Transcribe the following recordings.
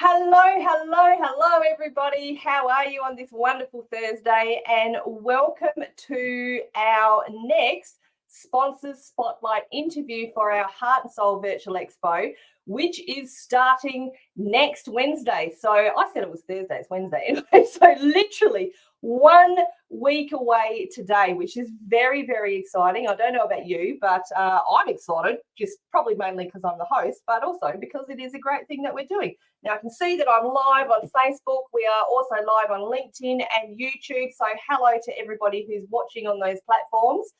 Hello, everybody. How are you on this wonderful Thursday? And welcome to our next Sponsors Spotlight interview for our Heart and Soul Virtual Expo, which is starting next Wednesday. So I said it was Thursday, it's Wednesday anyway. So literally 1 week away today, which is very, very exciting. I don't know about you, but I'm excited, just probably mainly because I'm the host, but also because it is a great thing that we're doing. Now, I can see that I'm live on Facebook. We are also live on LinkedIn and YouTube. So hello to everybody who's watching on those platforms.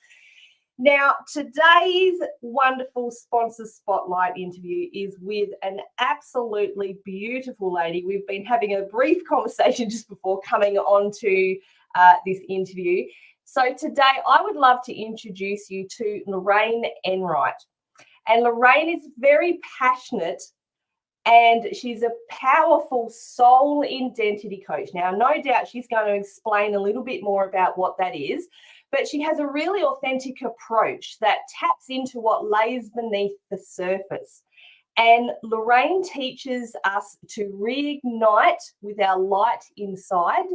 Now, today's wonderful Sponsor Spotlight interview is with an absolutely beautiful lady. We've been having a brief conversation just before coming on to this interview. So today I would love to introduce you to Lorraine Enright. And Lorraine is very passionate and she's a powerful Soul in Dentity Coach. Now, no doubt she's going to explain a little bit more about what that is, but she has a really authentic approach that taps into what lays beneath the surface. And Lorraine teaches us to reignite with our light inside,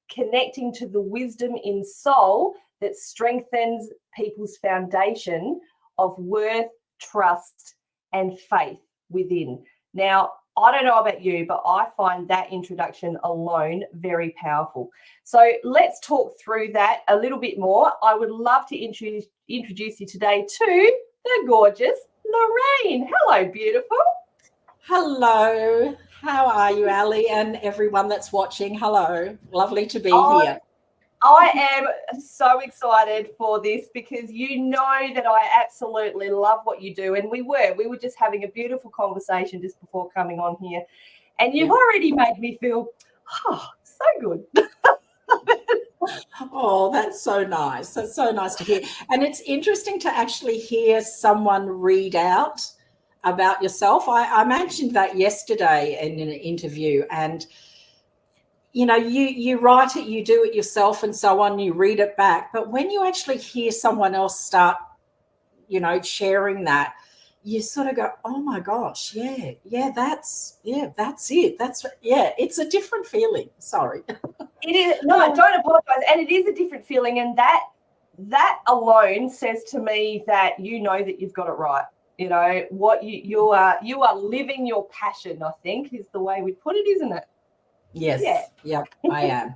connecting to the wisdom in soul that strengthens people's foundation of worth, trust, and faith within. Now, I don't know about you, but I find that introduction alone very powerful. So let's talk through that a little bit more. I would love to introduce you today to the gorgeous Lorraine. Hello, beautiful. Hello. How are you, Ali, and everyone that's watching? Hello. Lovely to be here. I am so excited for this because you know that I absolutely love what you do. And we were just having a beautiful conversation just before coming on here. And you've already made me feel, so good. Oh, that's so nice. That's so nice to hear. And it's interesting to actually hear someone read out about yourself. I mentioned that yesterday in an interview, and you know, you write it, you do it yourself and so on, you read it back. But when you actually hear someone else start, you know, sharing that, you sort of go, oh my gosh, that's it. It's a different feeling. Sorry. It is. No, don't apologize. And it is a different feeling. And that alone says to me that you know that you've got it right. You know, what you are living your passion, I think, is the way we put it, isn't it? Yes. Yeah. Yep, I am.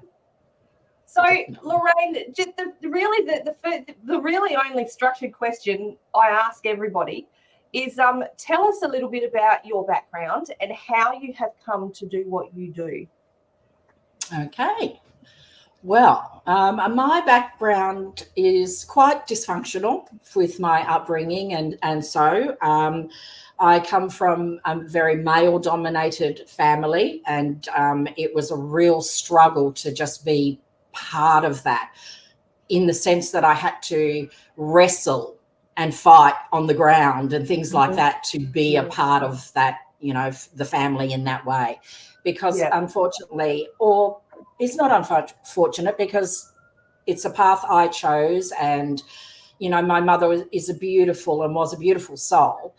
So, Lorraine, just the really only structured question I ask everybody is, tell us a little bit about your background and how you have come to do what you do. Okay. Well, my background is quite dysfunctional with my upbringing, and so I come from a very male-dominated family, and it was a real struggle to just be part of that, in the sense that I had to wrestle and fight on the ground and things like that to be a part of that, you know, the family in that way, because unfortunately, or it's not unfortunate, because it's a path I chose. And, you know, my mother was a beautiful soul,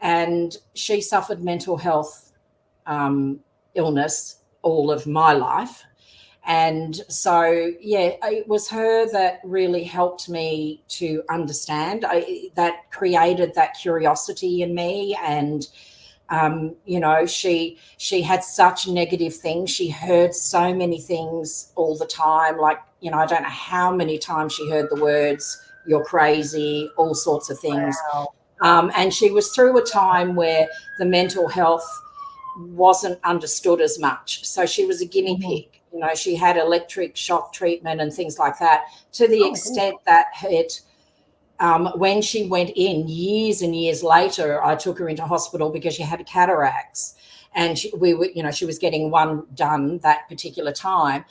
and she suffered mental health illness all of my life. And so, it was her that really helped me to understand. That created that curiosity in me. And you know, she had such negative things. She heard so many things all the time. Like, you know, I don't know how many times she heard the words, "You're crazy," all sorts of things. Wow. And she was through a time where the mental health wasn't understood as much. So she was a guinea pig. You know, she had electric shock treatment and things like that, to the extent that it, when she went in years and years later, I took her into hospital because she had cataracts, and she was getting one done that particular time.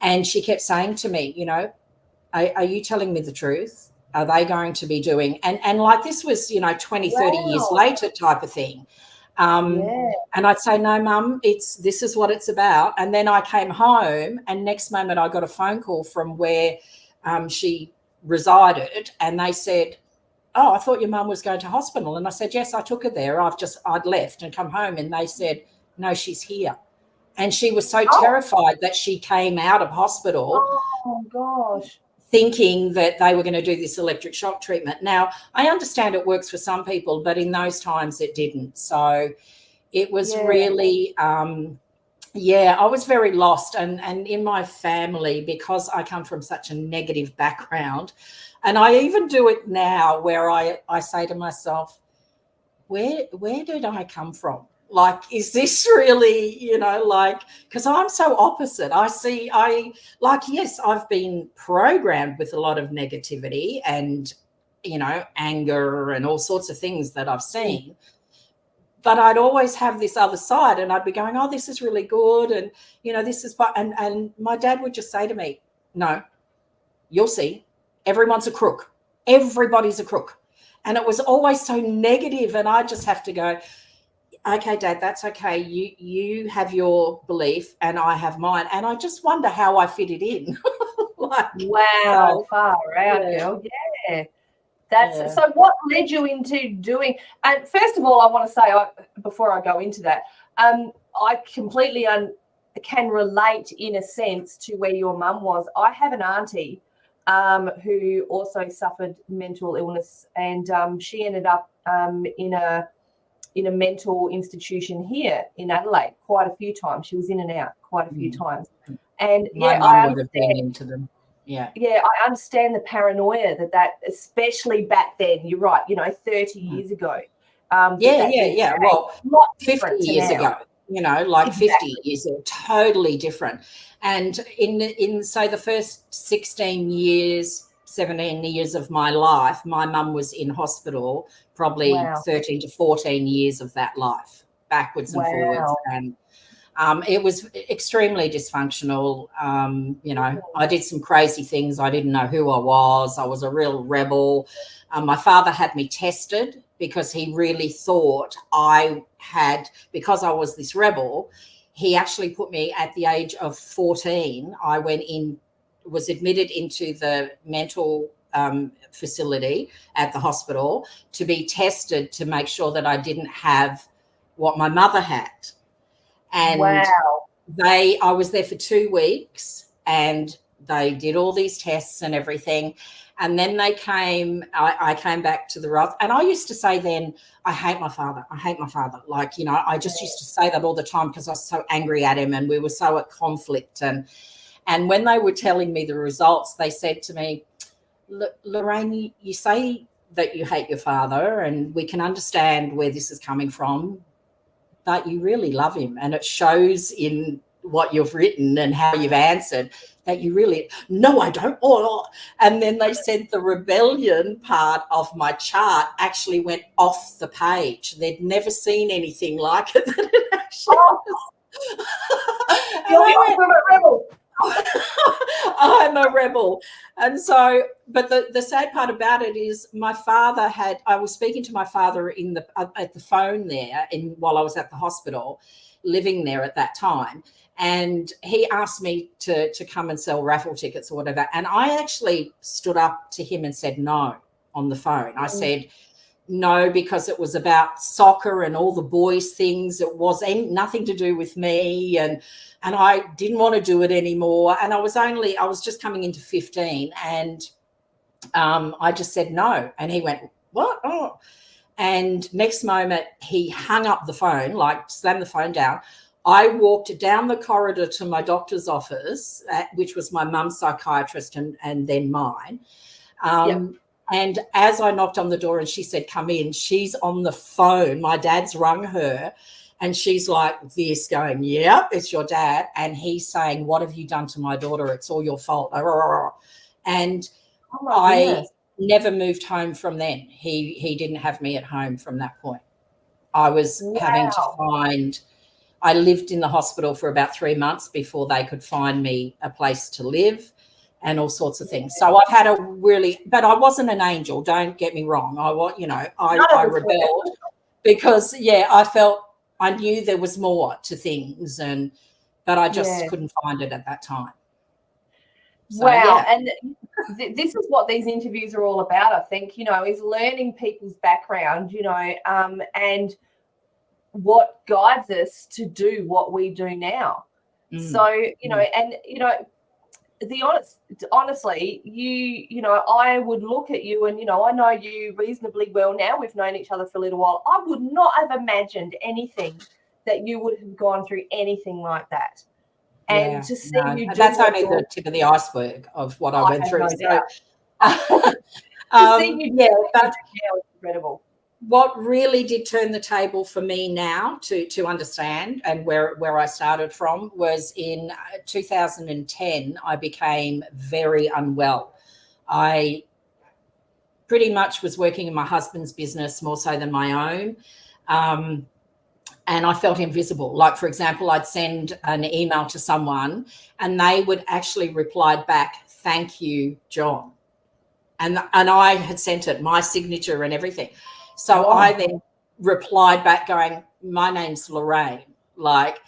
And she kept saying to me, you know, are you telling me the truth? Are they going to be doing, and like, this was, you know, 20, 30 years later type of thing. And I'd say, no, Mum, this is what it's about. And then I came home, and next moment I got a phone call from where she resided, and they said, oh, I thought your mum was going to hospital. And I said, yes, I took her there. I'd left and come home. And they said, no, she's here. And she was so terrified that she came out of hospital. Oh, gosh. Thinking that they were going to do this electric shock treatment. Now, I understand it works for some people, but in those times it didn't. So it was really, I was very lost. And in my family, because I come from such a negative background, and I even do it now where I say to myself, where did I come from? Like, is this really, because I'm so opposite. Yes, I've been programmed with a lot of negativity and, anger and all sorts of things that I've seen. But I'd always have this other side and I'd be going, oh, this is really good. And, this is, and my dad would just say to me, no, you'll see, everyone's a crook. Everybody's a crook. And it was always so negative. And I just have to go, okay, Dad, that's okay. You have your belief and I have mine. And I just wonder how I fit it in. Wow, far out, girl. Yeah. So what led you into doing, and first of all, I want to say, before I go into that, I completely can relate in a sense to where your mum was. I have an auntie who also suffered mental illness, and she ended up in a mental institution here in Adelaide quite a few times. She was in and out quite a few times. And my mum would have been into them. Yeah, I understand the paranoia that especially back then, you're right, 30 years ago. Well, 50 years ago, exactly. 50 years are totally different. And in say the first 16 years, 17 years of my life, my mum was in hospital probably 13 to 14 years of that life, backwards and forwards. And it was extremely dysfunctional. I did some crazy things. I didn't know who I was. I was a real rebel. My father had me tested because he really thought because I was this rebel, he actually put me at the age of 14. I was admitted into the mental facility at the hospital to be tested to make sure that I didn't have what my mother had. And I was there for 2 weeks and they did all these tests and everything. And then I came back to the Roth. And I used to say then, I hate my father. I hate my father. I just used to say that all the time because I was so angry at him and we were so at conflict. And when they were telling me the results, they said to me, Lorraine, you say that you hate your father and we can understand where this is coming from, but you really love him. And it shows in what you've written and how you've answered that you really, no, I don't. And then they said the rebellion part of my chart actually went off the page. They'd never seen anything like it. That it actually You're a rebel. I'm a rebel. And so, but the sad part about it is my father I was speaking to my father at the phone there while I was at the hospital, living there at that time. And he asked me to come and sell raffle tickets or whatever. And I actually stood up to him and said no on the phone. I said no, because it was about soccer and all the boys' things. It was nothing to do with me. And I didn't want to do it anymore. And I was just coming into 15. And I just said no. And he went, what? Oh. And next moment, he hung up the phone, slammed the phone down. I walked down the corridor to my doctor's office, which was my mum's psychiatrist and then mine. And as I knocked on the door and she said, come in, she's on the phone. My dad's rung her and she's like this going, yep, it's your dad. And he's saying, what have you done to my daughter? It's all your fault. And I never moved home from then. He didn't have me at home from that point. I was having to I lived in the hospital for about 3 months before they could find me a place to live and all sorts of things. So I've had but I wasn't an angel, don't get me wrong. I rebelled because, I knew there was more to things, but I just couldn't find it at that time. So, and this is what these interviews are all about, I think, is learning people's background, and what guides us to do what we do now. So, and, honestly, I would look at you and, I know you reasonably well now. We've known each other for a little while. I would not have imagined anything that you would have gone through anything like that. And to see you do that's only the tip of the iceberg of what I went through. No to see you do but now is incredible. What really did turn the table for me now to understand and where I started from was in 2010, I became very unwell. I pretty much was working in my husband's business more so than my own. And I felt invisible. Like, for example, I'd send an email to someone and they would actually reply back, "Thank you, John." And I had sent it, my signature and everything. So I then replied back going, "My name's Lorraine." But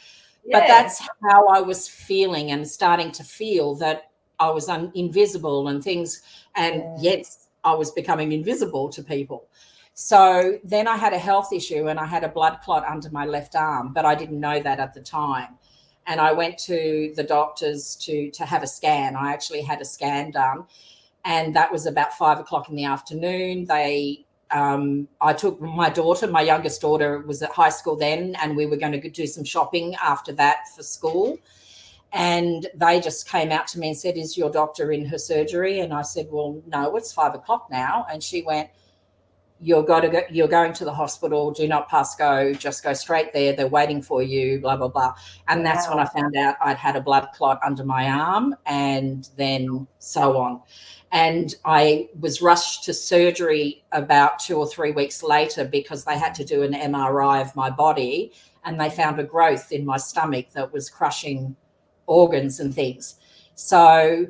that's how I was feeling and starting to feel that I was invisible and things. And yes, I was becoming invisible to people. So then I had a health issue and I had a blood clot under my left arm, but I didn't know that at the time. And I went to the doctors to have a scan. I actually had a scan done, and that was about 5:00 in the afternoon. I took my daughter, my youngest daughter was at high school then, and we were going to do some shopping after that for school. And they just came out to me and said, "Is your doctor in her surgery?" And I said, "Well, no, it's 5:00 now." And she went, "You're going to the hospital. Do not pass go. Just go straight there. They're waiting for you, blah, blah, blah." And that's when I found out I'd had a blood clot under my arm, and then so on. And I was rushed to surgery about 2 or 3 weeks later because they had to do an MRI of my body, and they found a growth in my stomach that was crushing organs and things. So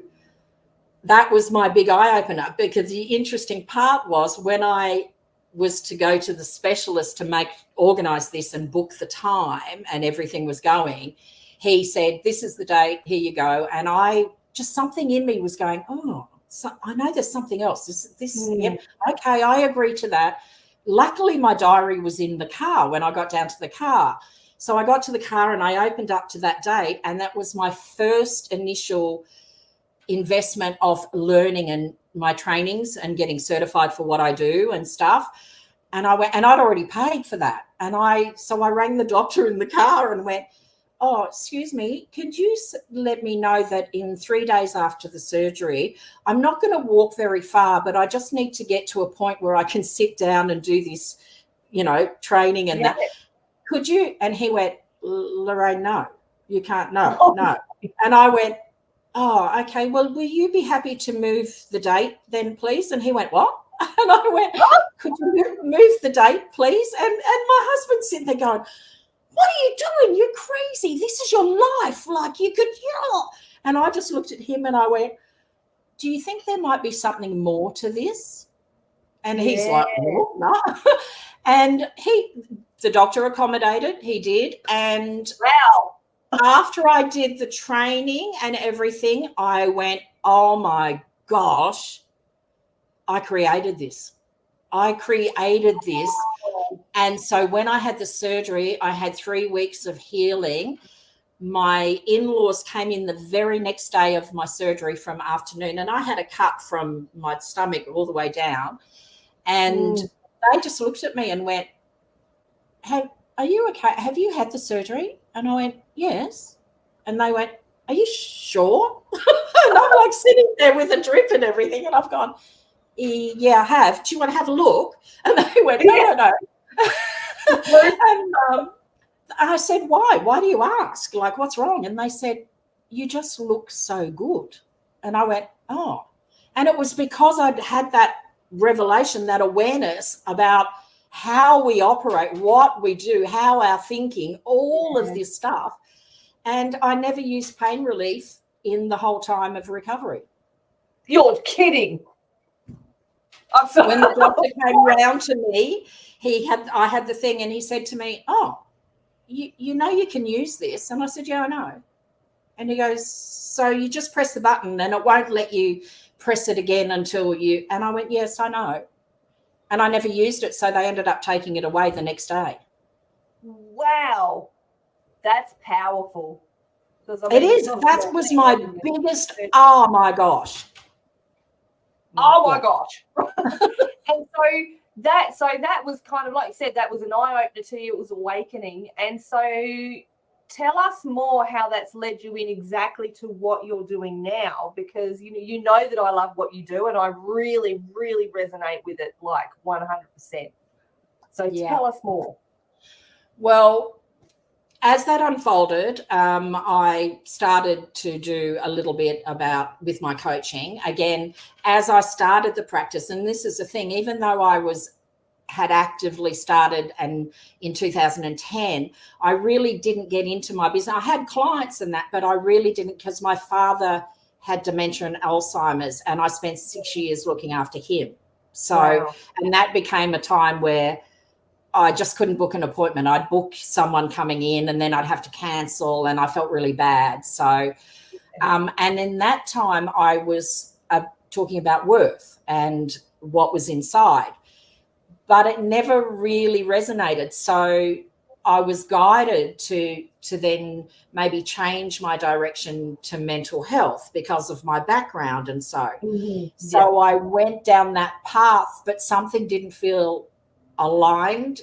that was my big eye opener, because the interesting part was when I was to go to the specialist to organize this and book the time and everything was going, he said, "This is the date, here you go." And something in me was going, "Oh, so I know there's something else. Yep, okay, I agree to that." Luckily, my diary was in the car when I got down to the car. So I got to the car and I opened up to that date, and that was my first initial investment of learning and my trainings and getting certified for what I do and stuff. And I went, and I'd already paid for that. And so I rang the doctor in the car and went, "Oh, excuse me, could you let me know that in 3 days after the surgery, I'm not going to walk very far, but I just need to get to a point where I can sit down and do this, training and that. Could you?" And he went, "Lorraine, no, you can't. No. And I went, "Oh, okay. Well, will you be happy to move the date then, please?" And he went, "What?" And I went, "Could you move the date, please?" And my husband's sitting there going, "What are you doing? You're crazy. This is your life. Like, you could, And I just looked at him and I went, "Do you think there might be something more to this?" And he's like, "Oh, no." And the doctor accommodated. He did. And wow. After I did the training and everything, I went, "Oh my gosh, I created this. And so when I had the surgery, I had 3 weeks of healing. My in-laws came in the very next day of my surgery from afternoon, and I had a cut from my stomach all the way down. And they just looked at me and went, "Hey, are you okay? Have you had the surgery?" And I went, "Yes." And they went, "Are you sure?" And I'm like sitting there with a drip and everything, and I've gone, "Yeah, I have. Do you want to have a look?" And they went, No. And I said, "Why? Why do you ask? Like, what's wrong?" And they said, "You just look so good." And I went, "Oh." And it was because I'd had that revelation, that awareness about how we operate, what we do, how our thinking, all of this stuff. And I never used pain relief in the whole time of recovery. You're kidding. When the doctor came around to me, I had the thing, and he said to me, "Oh, you know you can use this." And I said, "Yeah, I know." And he goes, "So you just press the button and it won't let you press it again until you..." And I went, "Yes, I know." And I never used it, so they ended up taking it away the next day. Wow, that's powerful. Because It is. That was my biggest, oh my gosh. Oh my gosh. And so that was kind of, like you said, that was an eye-opener to you. It was awakening. And so tell us more how that's led you in exactly to what you're doing now, because you know that I love what you do, and I really, really resonate with it like 100%. So tell us more. Well, as that unfolded, I started to do a little bit with my coaching. Again, as I started the practice, and this is the thing, even though I had actively started and in 2010, I really didn't get into my business. I had clients and that, but I really didn't, because my father had dementia and Alzheimer's, and I spent 6 years looking after him. So, wow. And that became a time where I just couldn't book an appointment. I'd book someone coming in and then I'd have to cancel, and I felt really bad. So, and in that time I was talking about worth and what was inside, but it never really resonated. So I was guided to then maybe change my direction to mental health because of my background. And so, so I went down that path, but something didn't feel aligned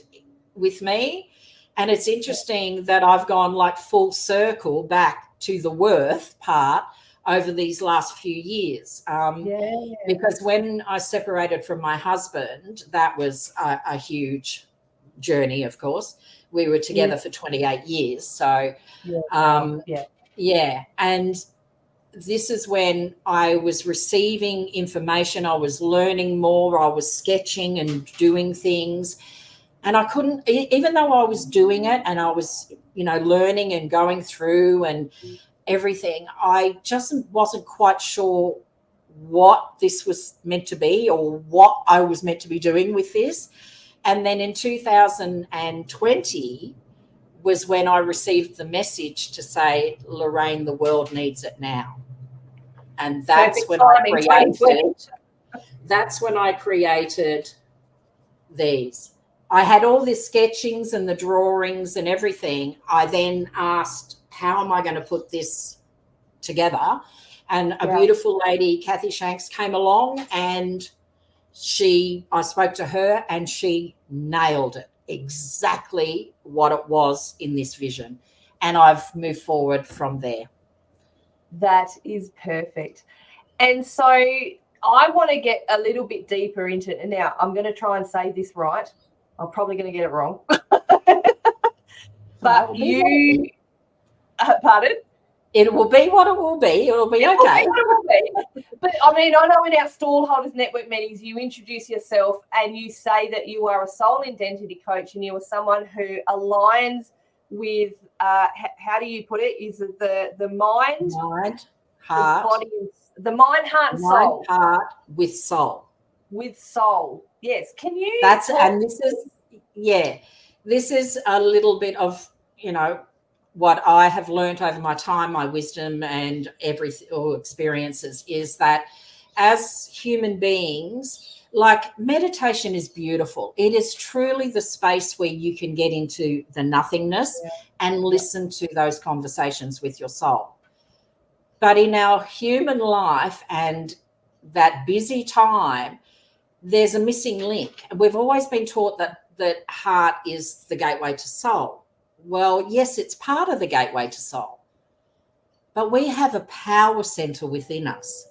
with me. And it's interesting that I've gone like full circle back to the worth part over these last few years. Because when I separated from my husband, that was a huge journey, of course. We were together for 28 years. So, and this is when I was receiving information. I was learning more. I was sketching and doing things. And I couldn't, even though I was doing it and I was, learning and going through and everything, I just wasn't quite sure what this was meant to be or what I was meant to be doing with this. And then in 2020 was when I received the message to say, Lorraine, the world needs it now. And that's when I created these. I had all the sketchings and the drawings and everything. I then asked, how am I going to put this together? And a beautiful lady, Kathy Shanks, came along, and I spoke to her, and she nailed it, exactly what it was in this vision. And I've moved forward from there. That is perfect. And so I want to get a little bit deeper into it. And now I'm going to try and say this right. I'm probably going to get it wrong. But pardon? It will be what it will be. It will be okay. But I mean, I know in our Stallholders Network meetings, you introduce yourself and you say that you are a Soul in Dentity Coach, and you are someone who aligns with, how do you put it? Is it the mind, heart, the body, the mind, heart, and soul? Heart with soul. With soul, yes. Can you? This is a little bit of what I have learned over my time, my wisdom and experiences, is that as human beings, like, meditation is beautiful. It is truly the space where you can get into the nothingness and listen to those conversations with your soul. But in our human life and that busy time, there's a missing link. We've always been taught that heart is the gateway to soul. Well, yes, it's part of the gateway to soul, but we have a power center within us,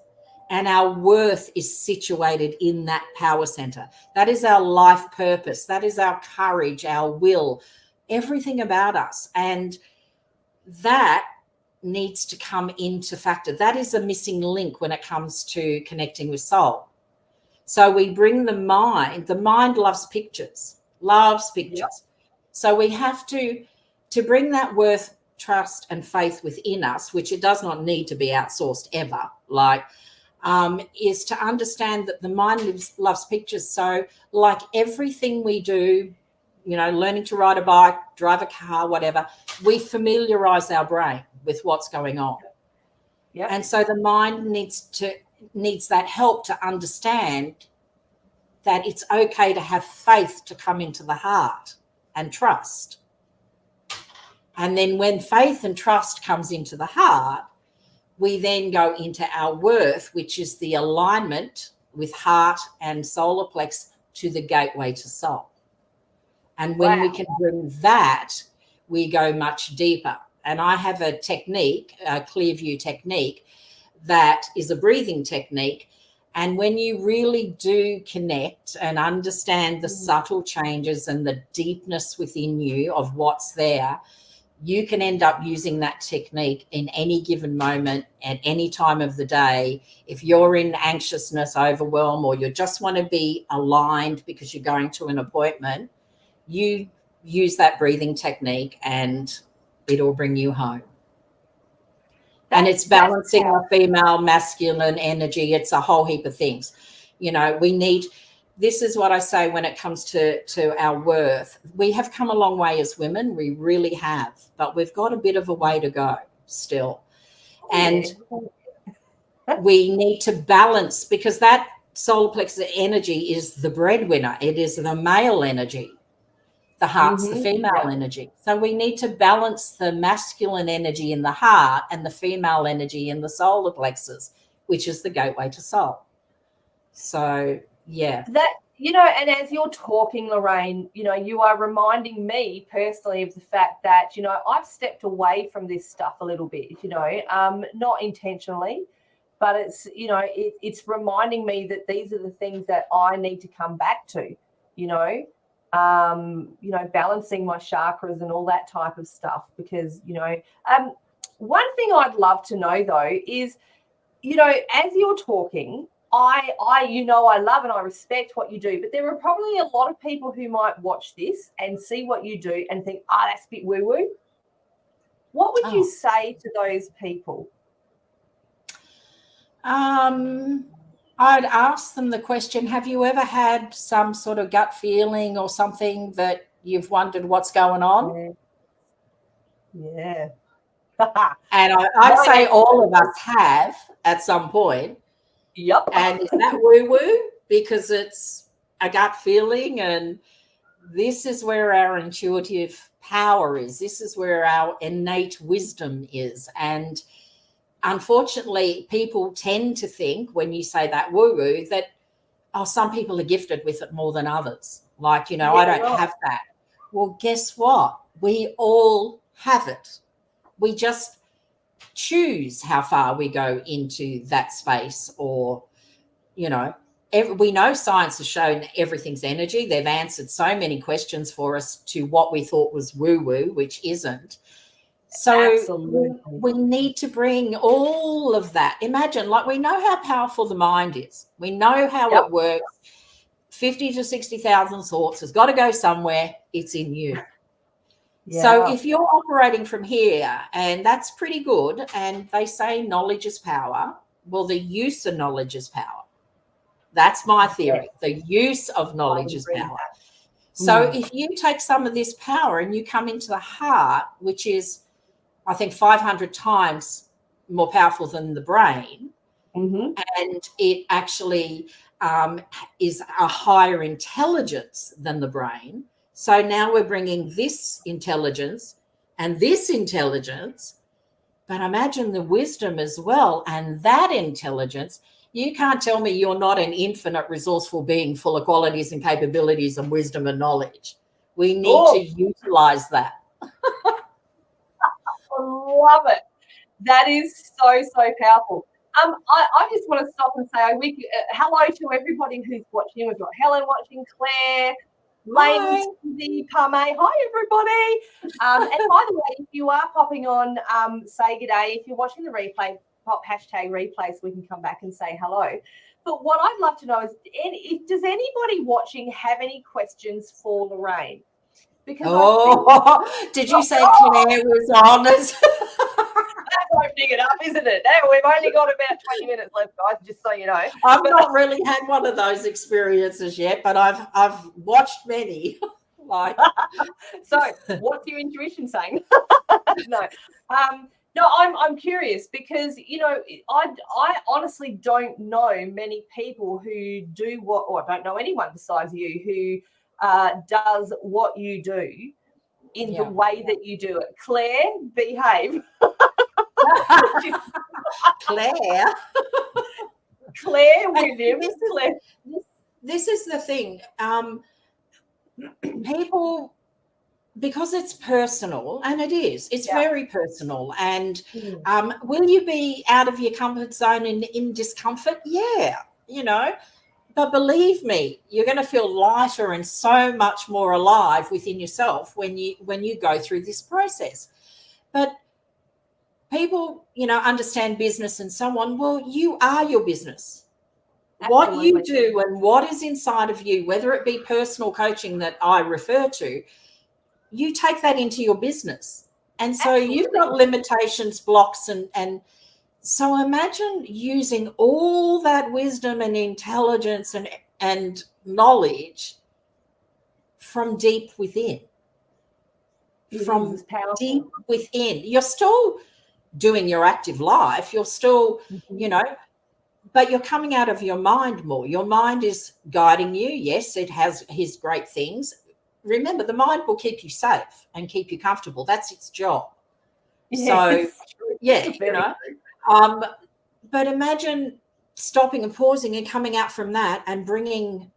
and our worth is situated in that power center. That is our life purpose. That is our courage, our will, everything about us. And that needs to come into factor. That is a missing link when it comes to connecting with soul. So we bring the mind. The mind loves pictures. So we have to bring that worth, trust, and faith within us, which it does not need to be outsourced ever, is to understand that the mind loves pictures. So like everything we do, learning to ride a bike, drive a car, whatever, we familiarize our brain with what's going on. Yep. And so the mind needs that help to understand that it's okay to have faith to come into the heart and trust. And then when faith and trust comes into the heart, we then go into our worth, which is the alignment with heart and solar plex to the gateway to soul. And when we can bring that, we go much deeper. And I have a technique, a clear view technique, that is a breathing technique. And when you really do connect and understand the subtle changes and the deepness within you of what's there, you can end up using that technique in any given moment at any time of the day. If you're in anxiousness, overwhelm, or you just want to be aligned because you're going to an appointment, you use that breathing technique and it'll bring you home. And it's balancing our female, masculine energy. It's a whole heap of things. You know, this is what I say when it comes to our worth. We have come a long way as women. We really have, but we've got a bit of a way to go still. And we need to balance, because that solar plexus energy is the breadwinner. It is the male energy. The heart's the female energy. So we need to balance the masculine energy in the heart and the female energy in the solar plexus, which is the gateway to soul. So, yeah. That, you know, and as you're talking, Lorraine, you know, you are reminding me personally of the fact that, you know, I've stepped away from this stuff a little bit, you know, not intentionally, but it's, you know, it's reminding me that these are the things that I need to come back to, you know, balancing my chakras and all that type of stuff. Because, you know, one thing I'd love to know though is, you know, as you're talking, I love and I respect what you do, but there are probably a lot of people who might watch this and see what you do and think, that's a bit woo-woo. What would you say to those people? I'd ask them the question, have you ever had some sort of gut feeling or something that you've wondered what's going on? Yeah. And I'd say all of us have at some point. Yep. And is that woo-woo? Because it's a gut feeling, and this is where our intuitive power is. This is where our innate wisdom is. And unfortunately, people tend to think when you say that woo-woo that, some people are gifted with it more than others. Like, you know, I don't have that. Well, guess what? We all have it. We just choose how far we go into that space, or, you know, we know science has shown everything's energy. They've answered so many questions for us to what we thought was woo-woo, which isn't. So we need to bring all of that. Imagine, like, we know how powerful the mind is. We know how it works. 50 to 60,000 thoughts has got to go somewhere. It's in you. Yeah. So if you're operating from here, and that's pretty good, and they say knowledge is power, well, the use of knowledge is power. That's my theory. The use of knowledge is power. So if you take some of this power and you come into the heart, which is, I think, 500 times more powerful than the brain, and it actually is a higher intelligence than the brain. So now we're bringing this intelligence and this intelligence, but imagine the wisdom as well, and that intelligence. You can't tell me you're not an infinite resourceful being full of qualities and capabilities and wisdom and knowledge. We need to utilize that. I love it. That is so, so powerful. I just want to stop and say hello to everybody who's watching. We've got Helen watching, Claire, Lane, Susie, Parme. Hi, everybody. And by the way, if you are popping on, say good day. If you're watching the replay, pop hashtag replay so we can come back and say hello. But what I'd love to know is, does anybody watching have any questions for Lorraine? Because did you say Claire was on us? That's opening it up, isn't it? Now we've only got about 20 minutes left, guys, just so you know. I've not really had one of those experiences yet, but I've watched many. So what's your intuition saying? No. No, I'm curious because, you know, I honestly don't know many people who do or I don't know anyone besides you who does what you do in the way that you do it. Claire, behave. Claire Williams. This is the thing. People, because it's personal, and it's very personal. And will you be out of your comfort zone in discomfort? Yeah, but believe me, you're going to feel lighter and so much more alive within yourself when you go through this process. But people, understand business and so on. Well, you are your business. Absolutely. What you do and what is inside of you, whether it be personal coaching that I refer to, you take that into your business. And so you've got limitations, blocks, and so imagine using all that wisdom and intelligence and knowledge from deep within. From deep within. You're still doing your active life. You're still, but you're coming out of your mind more. Your mind is guiding you. Yes, it has his great things. Remember, the mind will keep you safe and keep you comfortable. That's its job. Yes, so, but imagine stopping and pausing and coming out from that and bringing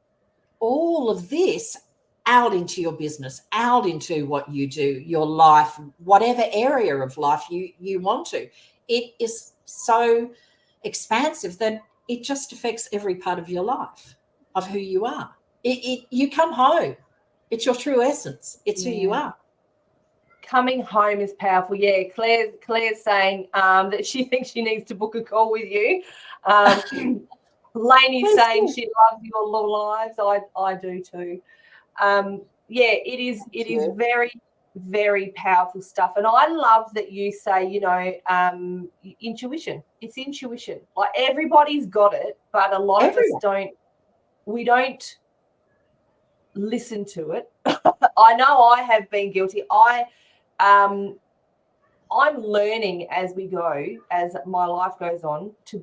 all of this out into your business, out into what you do, your life, whatever area of life you want to. It is so expansive that it just affects every part of your life, of who you are. You come home. It's your true essence. It's who you are. Coming home is powerful. Yeah, Claire's saying that she thinks she needs to book a call with you. Lainey's saying she loves your lives. I do too. It is very, very powerful stuff. And I love that you say, intuition. It's intuition. Like everybody's got it, but a lot of us don't listen to it. I know I have been guilty. I'm learning as we go, as my life goes on, to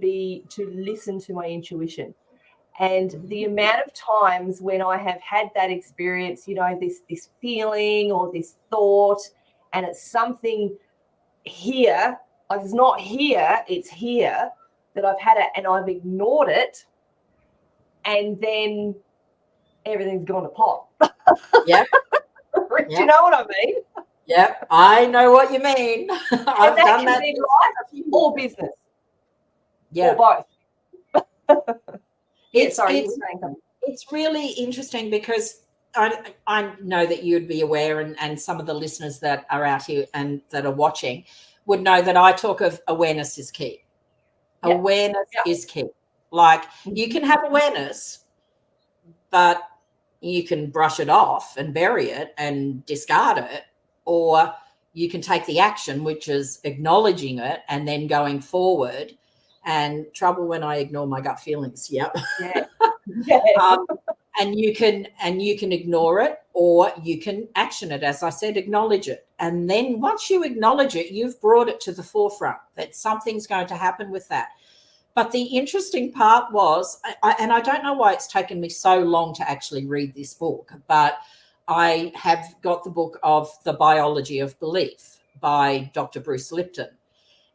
listen to my intuition. And the amount of times when I have had that experience, this feeling or this thought, and it's something here, like it's not here, it's here, that I've had it and I've ignored it, and then everything's gone to pot. Yep. Do you know what I mean? Yep, I know what you mean. I've done that in life or business. Yeah. Or both. It's really interesting because I know that you'd be aware, and some of the listeners that are out here and that are watching would know that I talk of awareness is key. Yeah. Awareness is key. Like you can have awareness, but you can brush it off and bury it and discard it, or you can take the action, which is acknowledging it and then going forward. And trouble when I ignore my gut feelings. Yep. Yeah. And you can ignore it, or you can action it. As I said, acknowledge it. And then once you acknowledge it, you've brought it to the forefront that something's going to happen with that. But the interesting part was, and I don't know why it's taken me so long to actually read this book, but I have got the book of The Biology of Belief by Dr. Bruce Lipton.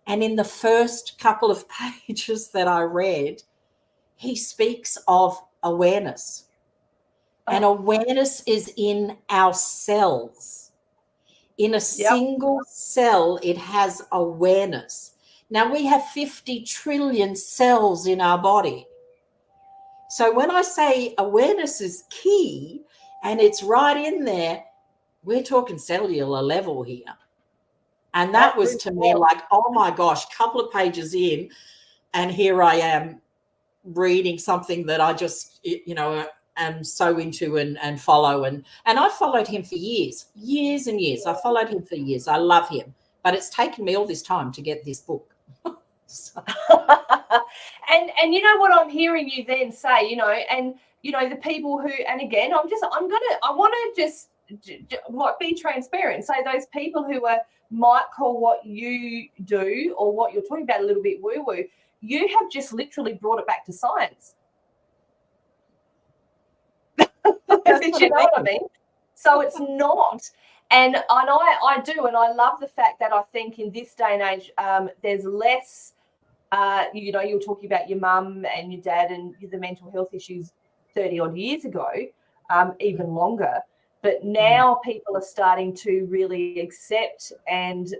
And in the first couple of pages that I read, he speaks of awareness. And awareness is in our cells. In a single cell, it has awareness. Now, we have 50 trillion cells in our body. So when I say awareness is key and it's right in there, we're talking cellular level here. And that was to me like, oh my gosh, couple of pages in, and here I am reading something that I just, am so into and follow. And I followed him for years and years. I followed him for years. I love him. But it's taken me all this time to get this book. And you know what I'm hearing you then say, the people who, and again, I want to just be transparent. Say those people who might call what you do or what you're talking about a little bit woo-woo, you have just literally brought it back to science. You know what I mean? So it's not. And I do, and I love the fact that I think in this day and age, there's less, you know, you're talking about your mum and your dad and the mental health issues 30 odd years ago, even longer. But now people are starting to really accept and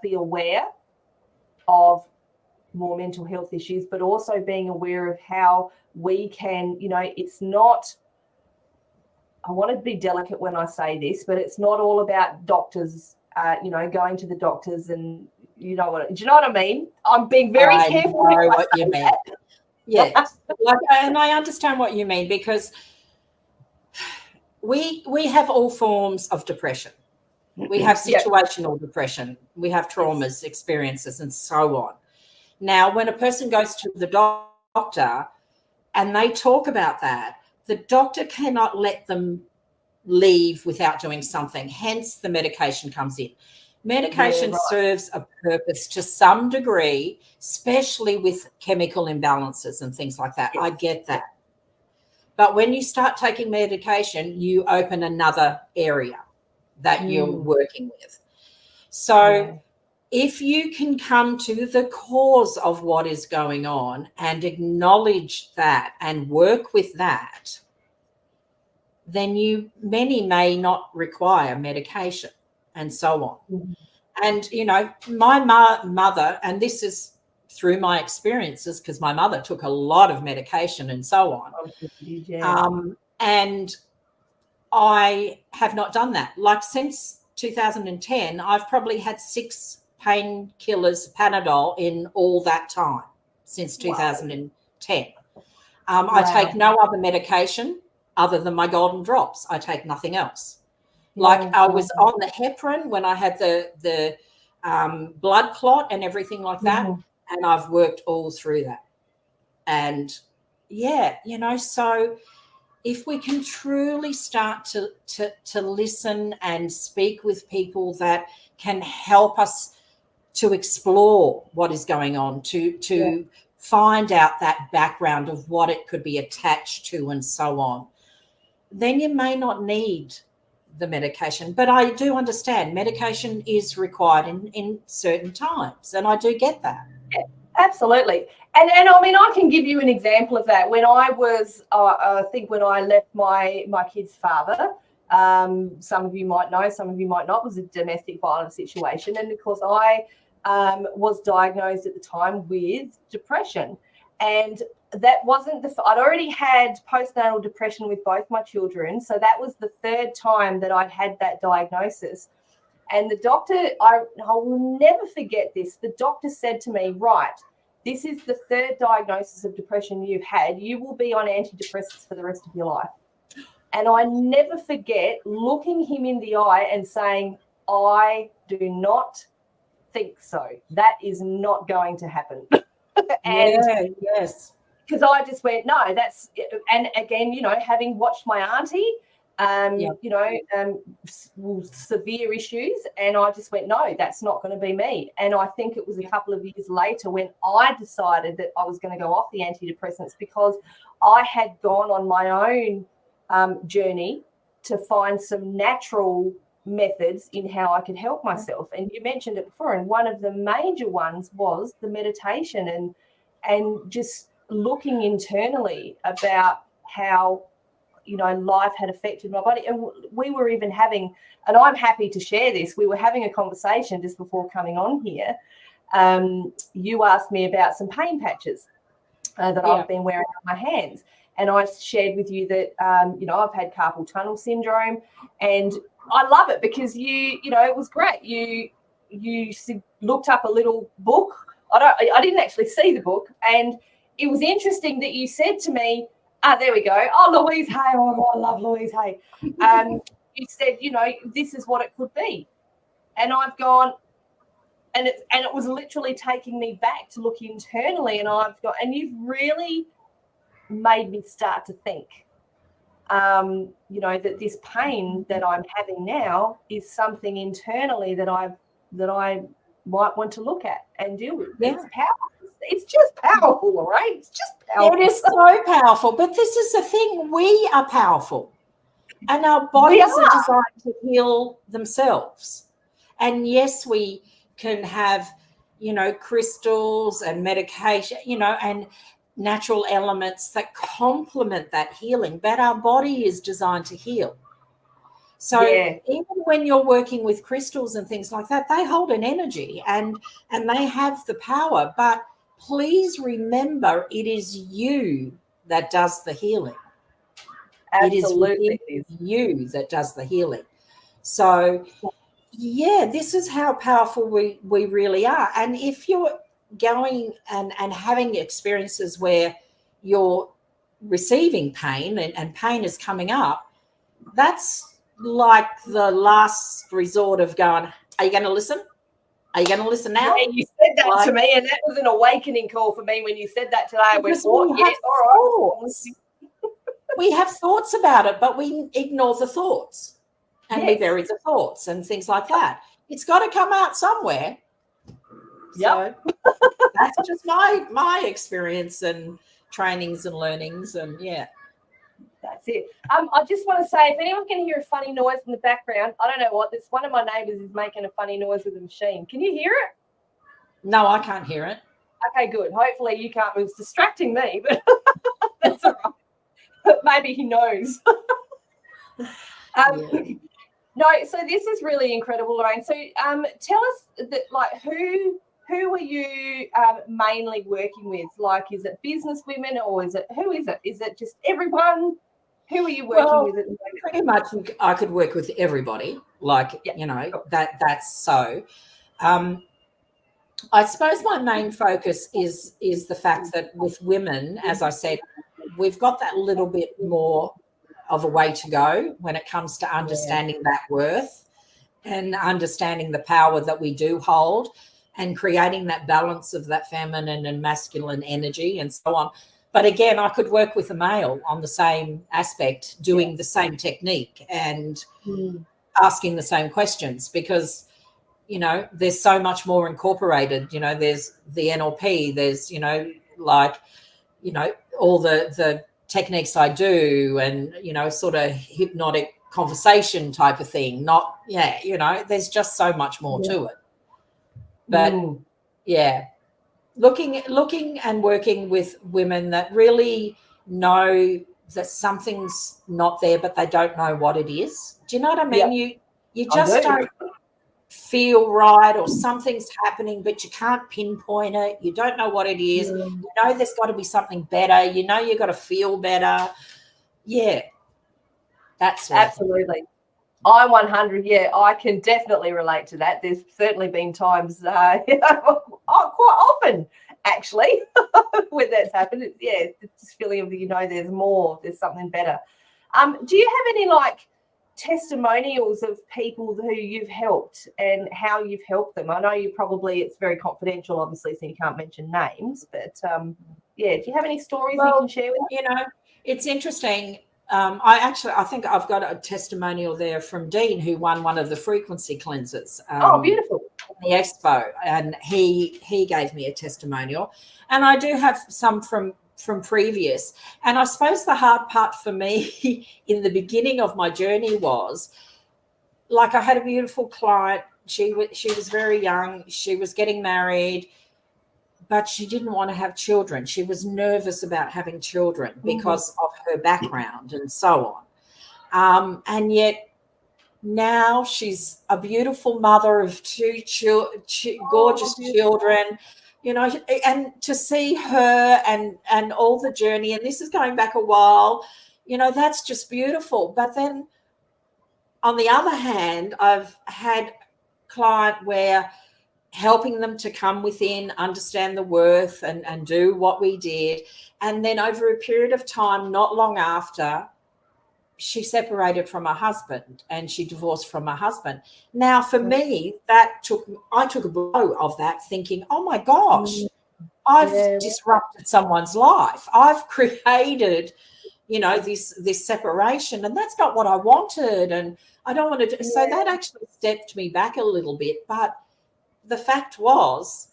be aware of more mental health issues, but also being aware of how we can, you know, it's not, I want to be delicate when I say this, but it's not all about doctors, you know, going to the doctors and, you know what, do you know what I mean? I'm being very careful. I know what you mean. Yes. And I understand what you mean, because we have all forms of depression. We have situational depression. We have traumas, experiences, and so on. Now, when a person goes to the doctor and they talk about that, the doctor cannot let them leave without doing something. Hence, the medication comes in. Medication serves a purpose to some degree, especially with chemical imbalances and things like that. I get that. But when you start taking medication, you open another area that you're working with. So if you can come to the cause of what is going on and acknowledge that and work with that, then many may not require medication and so on. And, you know, my mother, and this is through my experiences, because my mother took a lot of medication and so on. And I have not done that. Like since 2010, I've probably had 6 painkillers, Panadol, in all that time since 2010. I take no other medication other than my golden drops. I take nothing else. Like I was on the heparin when I had the blood clot and everything like that, and I've worked all through that. And yeah, you know, so if we can truly start to listen and speak with people that can help us to explore what is going on, to find out that background of what it could be attached to and so on, then you may not need the medication. But I do understand medication is required in certain times, and I do get that. Yeah, absolutely. And I mean, I can give you an example of that. When I was, I think when I left my kid's father, some of you might know, some of you might not, was a domestic violence situation. And of course, I was diagnosed at the time with depression. And that wasn't I'd already had postnatal depression with both my children. So that was the 3rd time that I'd had that diagnosis. And the doctor, I will never forget this. The doctor said to me, right, this is the 3rd diagnosis of depression you've had. You will be on antidepressants for the rest of your life. And I never forget looking him in the eye and saying, I do not think so. That is not going to happen. And yes. Because I just went, no, that's, and again, you know, having watched my auntie, you know, severe issues, and I just went, no, that's not going to be me. And I think it was a couple of years later when I decided that I was going to go off the antidepressants, because I had gone on my own journey to find some natural methods in how I could help myself. And you mentioned it before, and one of the major ones was the meditation and just looking internally about how, you know, life had affected my body. And we were even having, and I'm happy to share this, we were having a conversation just before coming on here. You asked me about some pain patches that I've been wearing on my hands. And I shared with you that, you know, I've had carpal tunnel syndrome, and I love it because you know, it was great. You looked up a little book. I didn't actually see the book, and it was interesting that you said to me, there we go. Oh, Louise Hay. Oh, I love Louise Hay. You said, you know, this is what it could be. And I've gone, and it was literally taking me back to look internally, and you've really made me start to think, you know, that this pain that I'm having now is something internally that I might want to look at and deal with. Yeah. It's powerful. It's just powerful, right? It's just powerful. It is so powerful. But this is the thing. We are powerful. And our bodies are designed to heal themselves. And yes, we can have, crystals and medication, and natural elements that complement that healing, but our body is designed to heal. So even when you're working with crystals and things like that, they hold an energy and they have the power. But please remember, it is you that does the healing. Absolutely. It is you that does the healing. So, yeah, this is how powerful we really are. And if you're going and having experiences where you're receiving pain and pain is coming up, that's like the last resort of going, are you going to listen? Are you going to listen now? Yeah, you said that to me, and that was an awakening call for me when you said that today. I went, what? Yeah, all right. We have thoughts about it, but we ignore the thoughts and we bury the thoughts and things like that. It's got to come out somewhere. So that's just my experience and trainings and learnings, and that's it. I just want to say, if anyone can hear a funny noise in the background, I don't know what. This one of my neighbours is making a funny noise with a machine. Can you hear it? No, I can't hear it. Okay, good. Hopefully you can't. It was distracting me, but that's all right. But maybe he knows. No, so this is really incredible, Lorraine. So tell us that, like, who are you mainly working with? Like, is it business women, or who is it? Is it just everyone? Who are you working with at the moment? Pretty much I could work with everybody. Like, that's so. I suppose my main focus is the fact that with women, as I said, we've got that little bit more of a way to go when it comes to understanding that worth and understanding the power that we do hold and creating that balance of that feminine and masculine energy and so on. But again, I could work with a male on the same aspect, doing the same technique and asking the same questions, because there's so much more incorporated. There's the NLP, there's all the techniques I do, and sort of hypnotic conversation type of thing. There's just so much more to it. But looking and working with women that really know that something's not there, but they don't know what it is. Do you know what I mean? You just don't feel right, or something's happening, but you can't pinpoint it. You don't know what it is. There's got to be something better. You've got to feel better. That's absolutely. I'm 100. I can definitely relate to that. There's certainly been times, quite often actually, when that's happened. It's this feeling of there's more, there's something better. Do you have any testimonials of people who you've helped and how you've helped them? I know it's very confidential, obviously, so you can't mention names, but do you have any stories you can share with us? It's interesting. I think I've got a testimonial there from Dean, who won one of the frequency cleanses. Beautiful. The Expo, and he gave me a testimonial, and I do have some from previous. And I suppose the hard part for me in the beginning of my journey was, like, I had a beautiful client. She was very young. She was getting married, but she didn't want to have children. She was nervous about having children because of her background and so on. And yet now she's a beautiful mother of two gorgeous children. And to see her and all the journey, and this is going back a while, that's just beautiful. But then on the other hand, I've had a client where helping them to come within, understand the worth and do what we did. And then over a period of time, not long after, she separated from her husband and she divorced from her husband. Now, for me, I took a blow of that, thinking, oh my gosh, I've disrupted someone's life. I've created, this separation, and that's not what I wanted. And I don't want to do. So that actually stepped me back a little bit. But the fact was,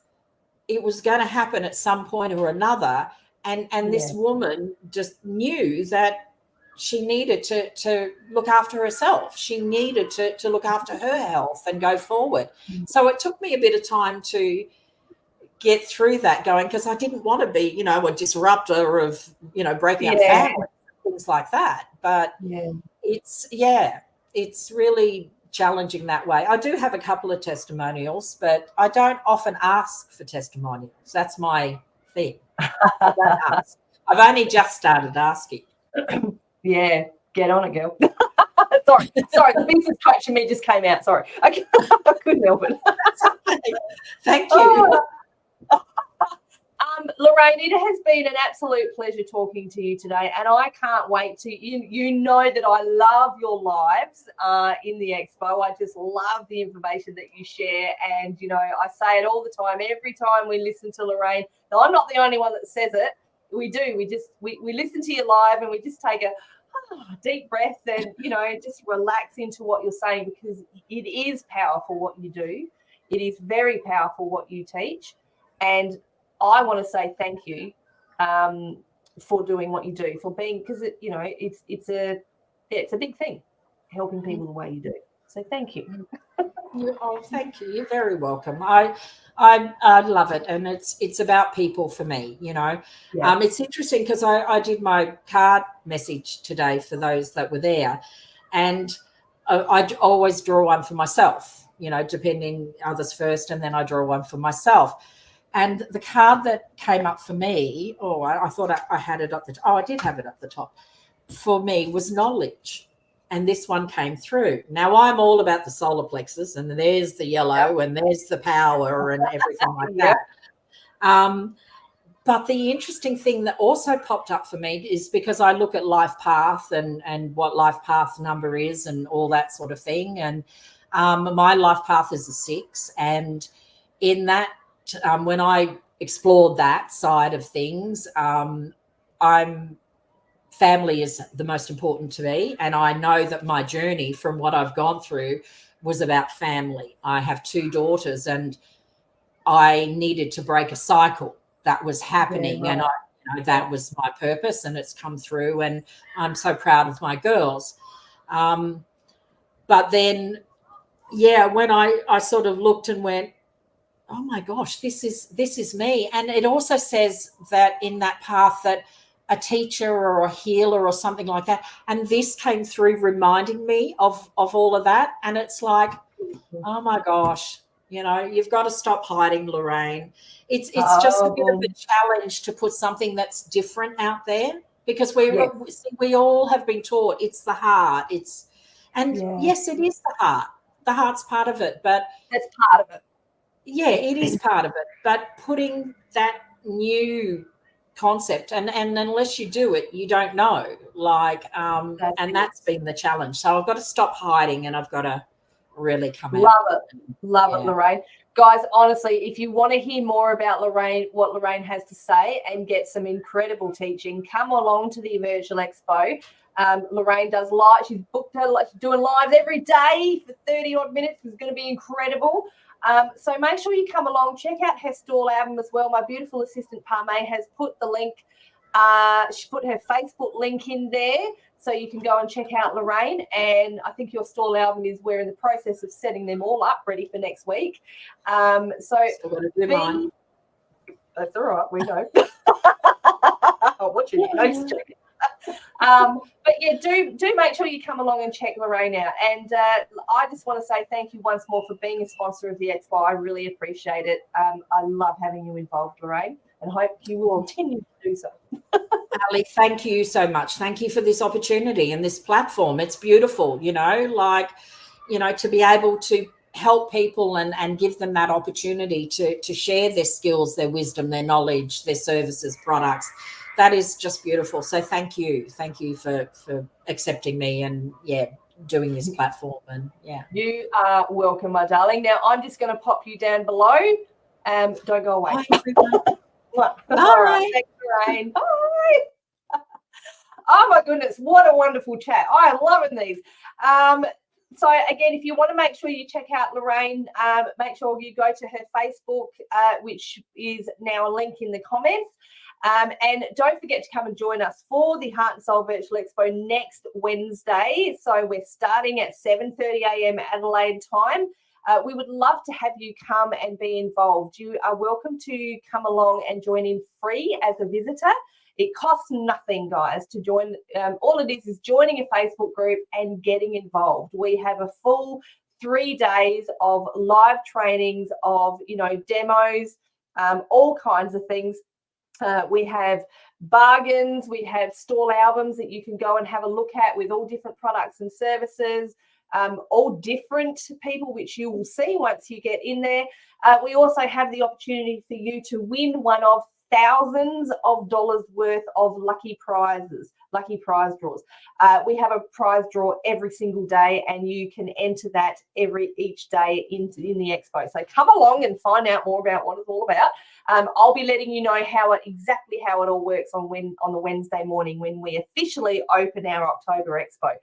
it was going to happen at some point or another. And this woman just knew that she needed to look after herself. She needed to look after her health and go forward. So it took me a bit of time to get through that going, because I didn't want to be, a disruptor of, breaking up families, things like that. But it's really challenging that way. I do have a couple of testimonials, but I don't often ask for testimonials. That's my thing. I don't ask. I've only just started asking. Yeah, get on it, girl. sorry, the business coach in me just came out. Sorry, I couldn't help it. Thank you. Lorraine, it has been an absolute pleasure talking to you today, and I can't wait to you know that I love your lives in the Expo. I just love the information that you share, and I say it all the time. Every time we listen to Lorraine, now I'm not the only one that says it. We do. We listen to you live, and we just take a deep breath and just relax into what you're saying, because it is powerful what you do. It is very powerful what you teach, and I want to say thank you for doing what you do, for being, because it's a big thing, helping people the way you do. So thank you. Thank you. You're very welcome. I love it, and it's about people for me. It's interesting because I did my card message today for those that were there, and I always draw one for myself. Depending others first, and then I draw one for myself. And the card that came up for me, I thought I had it up the top. I did have it up the top. For me was knowledge. And this one came through. Now, I'm all about the solar plexus, and there's the yellow, and there's the power and everything like that. But the interesting thing that also popped up for me is, because I look at life path and what life path number is and all that sort of thing. And my life path is a 6. And in that, when I explored that side of things, family is the most important to me. And I know that my journey from what I've gone through was about family. I have 2 daughters, and I needed to break a cycle that was happening. And that was my purpose, and it's come through, and I'm so proud of my girls. But then, when I sort of looked and went, oh my gosh, this is me. And it also says that in that path that a teacher or a healer or something like that. And this came through reminding me of all of that. And it's like, oh my gosh, you've got to stop hiding, Lorraine. It's just a bit of a challenge to put something that's different out there, because we all have been taught it's the heart. Yes, it is the heart. The heart's part of it, but that's part of it. Yeah, it is part of it, but putting that new concept, and unless you do it, you don't know. That's been the challenge. So I've got to stop hiding, and I've got to really come out. Love it, Lorraine. Guys, honestly, if you want to hear more about Lorraine, what Lorraine has to say, and get some incredible teaching, come along to the Virtual Expo. Lorraine does live. She's booked her, she's doing lives every day for 30 odd minutes. It's going to be incredible. So make sure you come along, check out her stall album as well. My beautiful assistant Parme has put the link, she put her Facebook link in there, so you can go and check out Lorraine. And I think your stall album we're in the process of setting them all up ready for next week. That's all right, we know. I'll watch you. No, just checking. But do make sure you come along and check Lorraine out. And I just want to say thank you once more for being a sponsor of the Expo. I really appreciate it. I love having you involved, Lorraine, and hope you will continue to do so. Ali, thank you so much. Thank you for this opportunity and this platform. It's beautiful, to be able to help people and give them that opportunity to share their skills, their wisdom, their knowledge, their services, products. That is just beautiful. So thank you for accepting me and doing this platform. And you are welcome, my darling. Now I'm just going to pop you down below. Don't go away. Bye, everyone. All right. Thanks, Lorraine. Bye. Oh my goodness, what a wonderful chat. I am loving these. So again, if you want to make sure you check out Lorraine, make sure you go to her Facebook, which is now a link in the comments. And don't forget to come and join us for the Heart and Soul Virtual Expo next Wednesday. So we're starting at 7:30 a.m. Adelaide time. We would love to have you come and be involved. You are welcome to come along and join in free as a visitor. It costs nothing, guys, to join. All it is joining a Facebook group and getting involved. We have a full 3 days of live trainings, of demos, all kinds of things. We have bargains, we have stall albums that you can go and have a look at with all different products and services, all different people, which you will see once you get in there. We also have the opportunity for you to win one of thousands of dollars worth of lucky prize draws. We have a prize draw every single day, and you can enter that each day in the expo. So come along and find out more about what it's all about. I'll be letting you know exactly how it all works on the Wednesday morning when we officially open our October expo.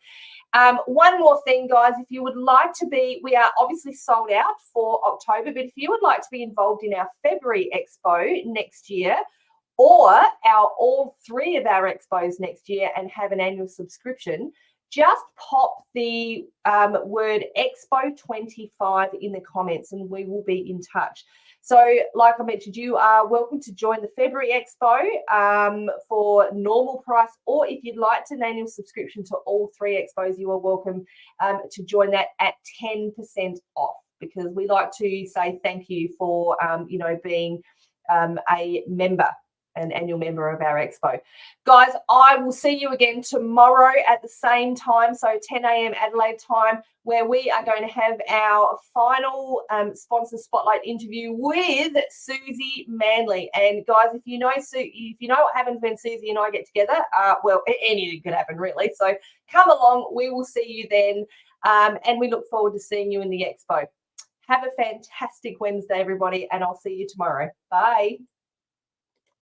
One more thing, guys, if you would like to we are obviously sold out for October, but if you would like to be involved in our February expo next year, or all 3 of our expos next year and have an annual subscription, just pop the word Expo 25 in the comments and we will be in touch. So like I mentioned, you are welcome to join the February Expo for normal price, or if you'd like an annual subscription to all 3 expos, you are welcome to join that at 10% off, because we like to say thank you for being a member, an annual member of our expo. Guys, I will see you again tomorrow at the same time, so 10 a.m. Adelaide time, where we are going to have our final sponsor spotlight interview with Susie Manley. And guys, if you know what happens when Susie and I get together, well, anything could happen really. So come along, we will see you then, and we look forward to seeing you in the expo. Have a fantastic Wednesday, everybody, and I'll see you tomorrow. Bye.